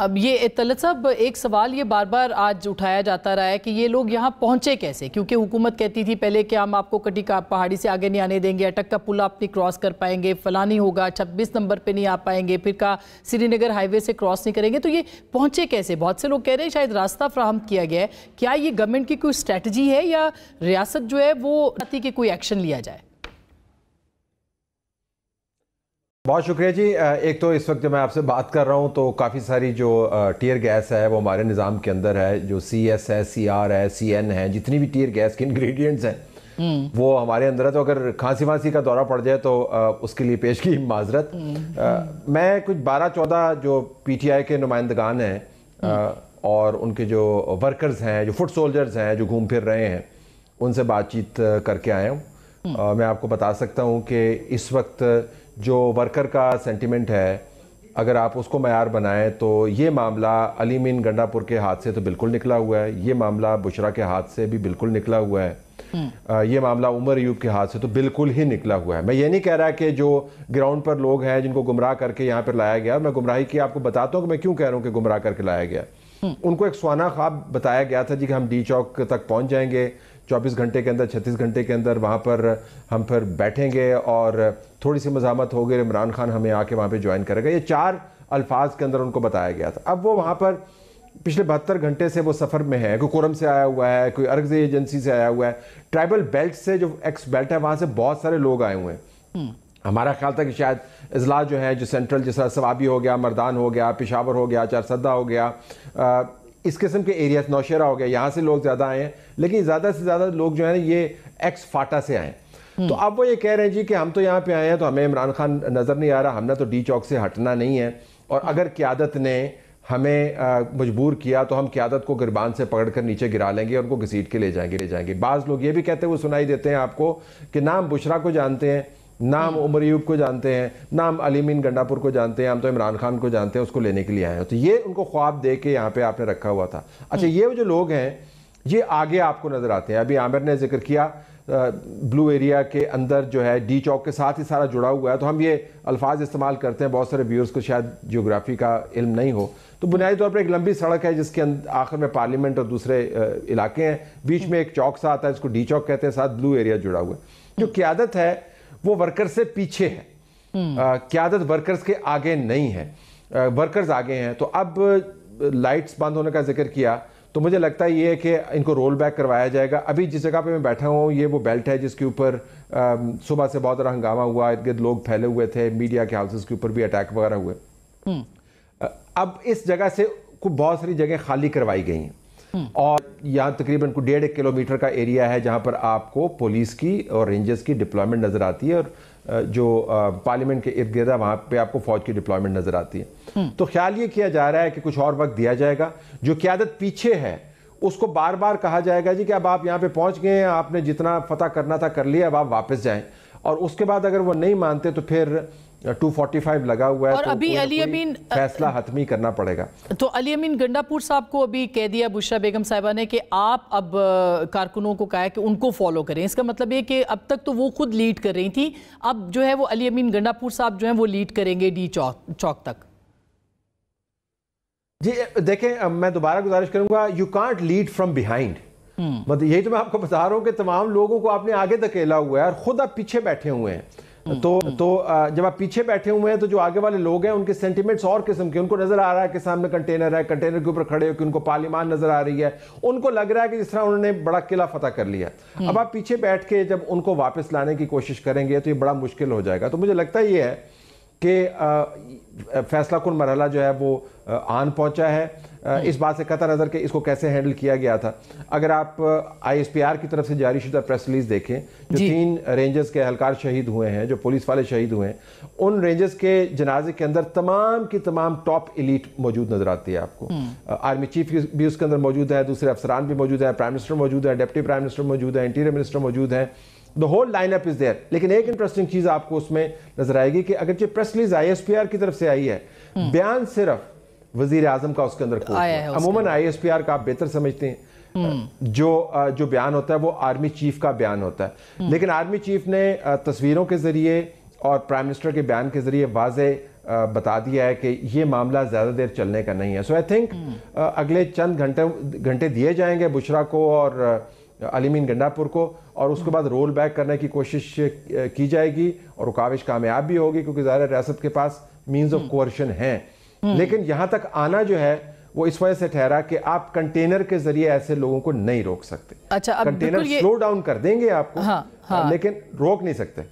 अब ये तलत साहब, एक सवाल ये बार बार आज उठाया जाता रहा है कि ये लोग यहाँ पहुँचे कैसे, क्योंकि हुकूमत कहती थी पहले कि हम आपको कटी का पहाड़ी से आगे नहीं आने देंगे, अटक का पुल आप नहीं क्रॉस कर पाएंगे, फला नहीं होगा, 26 नंबर पे नहीं आ पाएंगे, फिर का श्रीनगर हाईवे से क्रॉस नहीं करेंगे। तो ये पहुँचे कैसे? बहुत से लोग कह रहे हैं शायद रास्ता फ्राहम किया गया है। क्या ये गवर्नमेंट की कोई स्ट्रैटेजी है या रियासत जो है वो चाहती कि कोई एक्शन लिया जाए? बहुत शुक्रिया जी। एक तो इस वक्त जब मैं आपसे बात कर रहा हूँ तो काफ़ी सारी जो टीयर गैस है वो हमारे निज़ाम के अंदर है, जो CS है, CR है, CN है, जितनी भी टीयर गैस के इंग्रेडिएंट्स हैं वो हमारे अंदर है। तो अगर खांसी वांसी का दौरा पड़ जाए तो उसके लिए पेश की माजरत। मैं कुछ 12-14 जो PTI के नुमाइंदगान हैं और उनके जो वर्कर्स हैं, जो फुट सोल्जर्स हैं, जो घूम फिर रहे हैं, उनसे बातचीत करके आया हूँ। मैं आपको बता सकता हूँ कि इस वक्त जो वर्कर का सेंटिमेंट है, अगर आप उसको मयार बनाएं तो ये मामला अली मीन गंडापुर के हाथ से तो बिल्कुल निकला हुआ है, ये मामला बुशरा के हाथ से भी बिल्कुल निकला हुआ है, ये मामला उमर अयूब के हाथ से तो बिल्कुल ही निकला हुआ है। मैं ये नहीं कह रहा कि जो ग्राउंड पर लोग हैं जिनको गुमराह करके यहाँ पर लाया गया, मैं गुमराही की आपको बताता हूँ कि मैं क्यों कह रहा हूँ कि गुमराह करके लाया गया। उनको एक सुहाना ख्वाब बताया गया था जी कि हम डी चौक तक पहुँच जाएंगे 24 घंटे के अंदर, 36 घंटे के अंदर, वहाँ पर हम फिर बैठेंगे और थोड़ी सी मज़ामत हो गई, इमरान खान हमें आके वहाँ पे ज्वाइन करेगा। ये 4 अल्फाज के अंदर उनको बताया गया था। अब वो वहाँ पर पिछले 72 घंटे से वो सफ़र में है, कोई कोरम से आया हुआ है, कोई अर्गज़ एजेंसी से आया हुआ है, ट्राइबल बेल्ट से जो एक्स बेल्ट है वहाँ से बहुत सारे लोग आए हुए हैं। हमारा ख्याल था कि शायद अजला जो है, जो सेंट्रल, जैसा सवाबी हो गया, मर्दान हो गया, पेशावर हो गया, चारसद्दा हो गया, इस किस्म के एरियाज, नौशेरा हो गया, यहाँ से लोग ज़्यादा आए हैं, लेकिन ज़्यादा से ज़्यादा लोग जो है ये एक्स फाटा से आए। तो अब वो ये कह रहे हैं जी कि हम तो यहाँ पे आए हैं तो हमें इमरान खान नज़र नहीं आ रहा, हमने तो डी चौक से हटना नहीं है, और अगर क़यादत ने हमें मजबूर किया तो हम क़यादत को गिरबान से पकड़ कर नीचे गिरा लेंगे और उनको घसीट के ले जाएंगे। बाज़ लोग ये भी कहते हुए सुनाई देते हैं आपको कि नाम बुशरा को जानते हैं, नाम उमर अयूब को जानते हैं, नाम अली मीन गंडापुर को जानते हैं, हम तो इमरान खान को जानते हैं, उसको लेने के लिए आए हैं। तो ये उनको ख्वाब दे के यहाँ पे आपने रखा हुआ था। अच्छा, ये जो लोग हैं ये आगे आपको नज़र आते हैं। अभी आमिर ने जिक्र किया ब्लू एरिया के अंदर जो है डी चौक के साथ ही सारा जुड़ा हुआ है, तो हम ये अल्फाज इस्तेमाल करते हैं, बहुत सारे व्यूअर्स को शायद जियोग्राफी का इल्म नहीं हो। तो बुनियादी तौर पर एक लंबी सड़क है जिसके आखिर में पार्लियामेंट और दूसरे इलाके हैं, बीच में एक चौक सा आता है, इसको डी चौक कहते हैं, साथ ब्लू एरिया जुड़ा हुआ है। जो क़यादत है वो वर्कर से पीछे है, क़यादत वर्कर्स के आगे नहीं है, वर्कर्स आगे हैं। तो अब लाइट्स बंद होने का जिक्र किया तो मुझे लगता है ये कि इनको रोल बैक करवाया जाएगा। अभी जिस जगह पे मैं बैठा हूँ ये वो बेल्ट है जिसके ऊपर सुबह से बहुत ज़्यादा हंगामा हुआ, इर्द गिर्द लोग फैले हुए थे, मीडिया के हाउसेस के ऊपर भी अटैक वगैरह हुए। अब इस जगह से बहुत सारी जगह खाली करवाई गई हैं और यहाँ तकरीबन 1.5 किलोमीटर का एरिया है जहाँ पर आपको पुलिस की और रेंजर्स की डिप्लॉयमेंट नज़र आती है, और जो पार्लियामेंट के इर्द गिर्द वहाँ पे आपको फौज की डिप्लॉयमेंट नज़र आती है। तो ख्याल ये किया जा रहा है कि कुछ और वक्त दिया जाएगा। जो क़यादत पीछे है उसको बार बार कहा जाएगा जी कि अब आप यहाँ पे पहुँच गए हैं, आपने जितना फतह करना था कर लिया, अब आप वापस जाएं। और उसके बाद अगर वो नहीं मानते तो फिर 245 लगा हुआ है, और तो अभी अली अमीन फैसला हतमी करना पड़ेगा। तो अली अमीन गंडापुर साहब को अभी कह दिया बुशरा बेगम साहिबा ने कि आप अब कारकुनों को कहा है कि उनको फॉलो करें। इसका मतलब ये कि अब तक तो वो खुद लीड कर रही थी, अब जो है वो अली अमीन गंडापुर साहब जो है वो लीड करेंगे डी चौक तक। जी देखें, मैं दोबारा गुजारिश करूंगा, you can't lead from behind. मतलब यही तो मैं आपको बता रहा हूं कि तमाम लोगों को आपने आगे धकेला हुआ है और खुद आप पीछे बैठे हुए हैं। तो जब आप पीछे बैठे हुए हैं तो जो आगे वाले लोग हैं उनके सेंटिमेंट्स और किस्म के, उनको नजर आ रहा है कि सामने कंटेनर है, कंटेनर के ऊपर खड़े होकर उनको पार्लियामान नजर आ रही है, उनको लग रहा है कि जिस तरह उन्होंने बड़ा किला फतह कर लिया। अब आप पीछे बैठ के जब उनको वापस लाने की कोशिश करेंगे तो ये बड़ा मुश्किल हो जाएगा। तो मुझे लगता ये है कि फैसला कुन मरहला जो है वो आन पहुंचा है। इस बात से कतई नज़र के इसको कैसे हैंडल किया गया था, अगर आप ISPR की तरफ से जारी शुदा प्रेस रिलीज देखें, जो 3 रेंजर्स के एहलकार शहीद हुए हैं, जो पुलिस वाले शहीद हुए हैं, उन रेंजर्स के जनाजे के अंदर तमाम की तमाम टॉप एलीट मौजूद नजर आती है आपको। आर्मी चीफ भी उसके अंदर मौजूद है, दूसरे अफसरान भी मौजूद है, प्राइम मिनिस्टर मौजूद है, डिप्टी प्राइम मिनिस्टर मौजूद है, इंटीरियर मिनिस्टर मौजूद है, the whole lineup is there. लेकिन एक इंटरेस्टिंग चीज आपको उसमें नजर आएगी कि अगर प्रेस रिलीज ISPR की तरफ से आई है, बयान सिर्फ वजीर आजम का उसके अंदर अमूमन ISPR का आप बेहतर समझते हैं, जो बयान होता है वो आर्मी चीफ का बयान होता है। लेकिन आर्मी चीफ ने तस्वीरों के जरिए और प्राइम मिनिस्टर के बयान के जरिए वाज़े बता दिया है कि ये मामला ज़्यादा देर चलने का नहीं है। सो आई थिंक अगले चंद घंटे दिए जाएंगे बुशरा को और अलीमीन गंडापुर को, और उसके बाद रोल बैक करने की कोशिश की जाएगी और वो काविश कामयाब भी होगी, क्योंकि ज़ाहिर रियासत के पास मीन्स ऑफ कोअर्शन हैं। लेकिन यहाँ तक आना जो है वो इस वजह से ठहरा कि आप कंटेनर के जरिए ऐसे लोगों को नहीं रोक सकते। अच्छा, अब कंटेनर स्लो डाउन कर देंगे आपको, हाँ, हाँ। लेकिन रोक नहीं सकते।